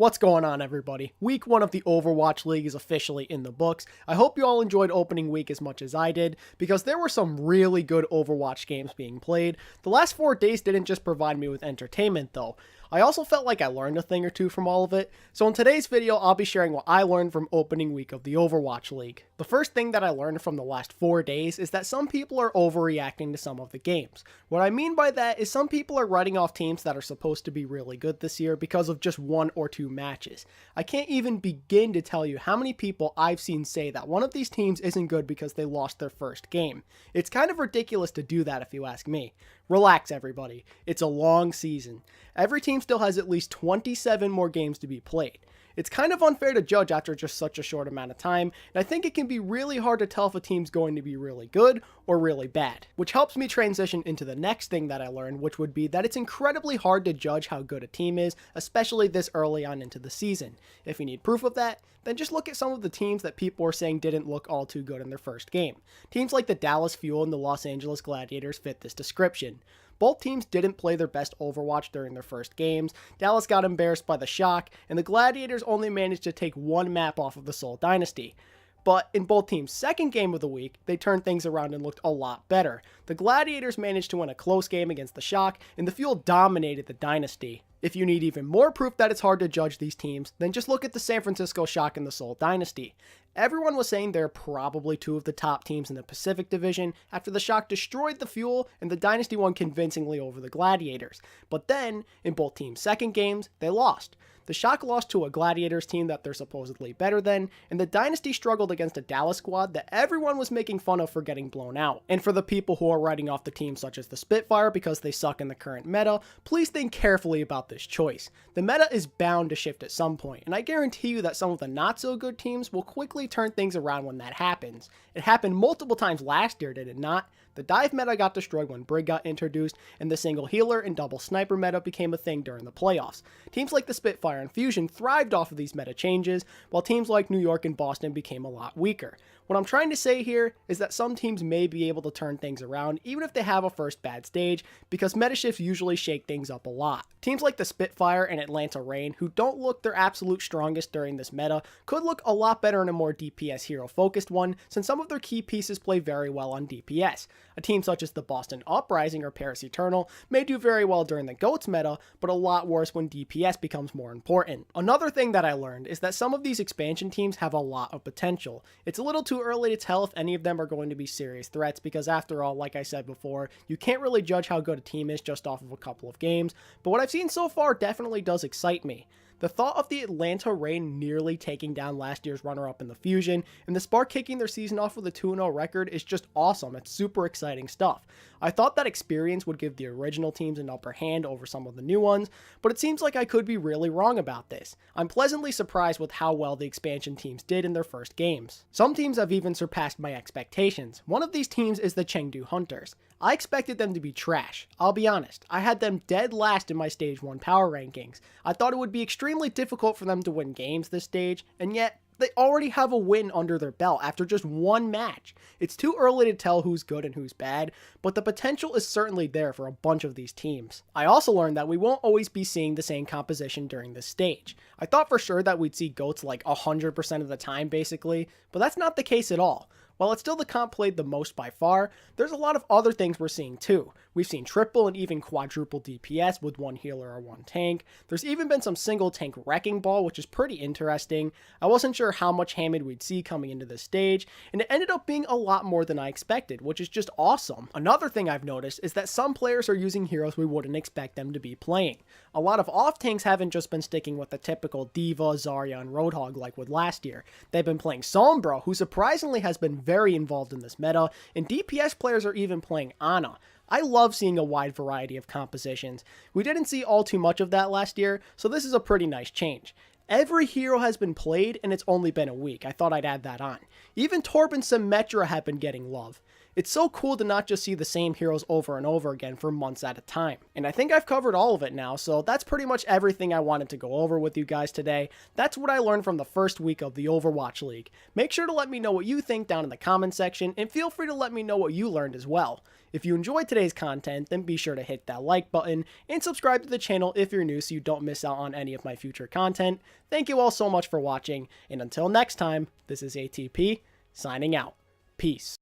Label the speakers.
Speaker 1: What's going on, everybody? Week 1 of the Overwatch League is officially in the books. I hope you all enjoyed opening week as much as I did, because there were some really good Overwatch games being played. The last 4 days didn't just provide me with entertainment, though. I also felt like I learned a thing or two from all of it, so in today's video I'll be sharing what I learned from opening week of the Overwatch League. The first thing that I learned from the last 4 days is that some people are overreacting to some of the games. What I mean by that is some people are writing off teams that are supposed to be really good this year because of just 1 or 2 matches. I can't even begin to tell you how many people I've seen say that one of these teams isn't good because they lost their first game. It's kind of ridiculous to do that if you ask me. Relax, everybody. It's a long season. Every team still has at least 27 more games to be played. It's kind of unfair to judge after just such a short amount of time, and I think it can be really hard to tell if a team's going to be really good or really bad. Which helps me transition into the next thing that I learned, which would be that it's incredibly hard to judge how good a team is, especially this early on into the season. If you need proof of that, then just look at some of the teams that people are saying didn't look all too good in their first game. Teams like the Dallas Fuel and the Los Angeles Gladiators fit this description. Both teams didn't play their best Overwatch during their first games. Dallas got embarrassed by the Shock, and the Gladiators only managed to take 1 map off of the Seoul Dynasty. But in both teams' second game of the week, they turned things around and looked a lot better. The Gladiators managed to win a close game against the Shock, and the Fuel dominated the Dynasty. If you need even more proof that it's hard to judge these teams, then just look at the San Francisco Shock and the Seoul Dynasty. Everyone was saying they're probably 2 of the top teams in the Pacific Division after the Shock destroyed the Fuel and the Dynasty won convincingly over the Gladiators. But then, in both teams' second games, they lost. The Shock lost to a Gladiators team that they're supposedly better than, and the Dynasty struggled against a Dallas squad that everyone was making fun of for getting blown out. And for the people who are writing off the teams such as the Spitfire because they suck in the current meta, please think carefully about this choice. The meta is bound to shift at some point, and I guarantee you that some of the not so good teams will quickly turn things around when that happens. It happened multiple times last year, did it not? The dive meta got destroyed when Brig got introduced, and the single healer and double sniper meta became a thing during the playoffs. Teams like the Spitfire and Fusion thrived off of these meta changes, while teams like New York and Boston became a lot weaker. What I'm trying to say here is that some teams may be able to turn things around even if they have a first bad stage, because meta shifts usually shake things up a lot. Teams like the Spitfire and Atlanta Reign, who don't look their absolute strongest during this meta, could look a lot better in a more DPS hero focused one, since some of their key pieces play very well on DPS. A team such as the Boston Uprising or Paris Eternal may do very well during the GOATS meta, but a lot worse when DPS becomes more important. Another thing that I learned is that some of these expansion teams have a lot of potential. It's a little too early to tell if any of them are going to be serious threats, because after all, like I said before, you can't really judge how good a team is just off of a couple of games, but what I've seen so far definitely does excite me. The thought of the Atlanta Reign nearly taking down last year's runner-up in the Fusion, and the Spark kicking their season off with a 2-0 record is just awesome. It's super exciting stuff. I thought that experience would give the original teams an upper hand over some of the new ones, but it seems like I could be really wrong about this. I'm pleasantly surprised with how well the expansion teams did in their first games. Some teams have even surpassed my expectations. One of these teams is the Chengdu Hunters. I expected them to be trash. I'll be honest, I had them dead last in my Stage 1 power rankings. I thought it would be extremely difficult for them to win games this stage, and yet they already have a win under their belt after just 1 match. It's too early to tell who's good and who's bad, but the potential is certainly there for a bunch of these teams. I also learned that we won't always be seeing the same composition during this stage. I thought for sure that we'd see GOATs like 100% of the time basically, but that's not the case at all. While it's still the comp played the most by far, there's a lot of other things we're seeing too. We've seen triple and even quadruple DPS with 1 healer or 1 tank. There's even been some single tank wrecking ball, which is pretty interesting. I wasn't sure how much Hamid we'd see coming into this stage, and it ended up being a lot more than I expected, which is just awesome. Another thing I've noticed is that some players are using heroes we wouldn't expect them to be playing. A lot of off tanks haven't just been sticking with the typical D.Va, Zarya, and Roadhog like with last year. They've been playing Sombra, who surprisingly has been very involved in this meta, and DPS players are even playing Ana. I love seeing a wide variety of compositions. We didn't see all too much of that last year, so this is a pretty nice change. Every hero has been played, and it's only been a week. I thought I'd add that on. Even Torb and Symmetra have been getting love. It's so cool to not just see the same heroes over and over again for months at a time. And I think I've covered all of it now, so that's pretty much everything I wanted to go over with you guys today. That's what I learned from the first week of the Overwatch League. Make sure to let me know what you think down in the comment section, and feel free to let me know what you learned as well. If you enjoyed today's content, then be sure to hit that like button and subscribe to the channel if you're new so you don't miss out on any of my future content. Thank you all so much for watching, and until next time, this is ATP, signing out. Peace.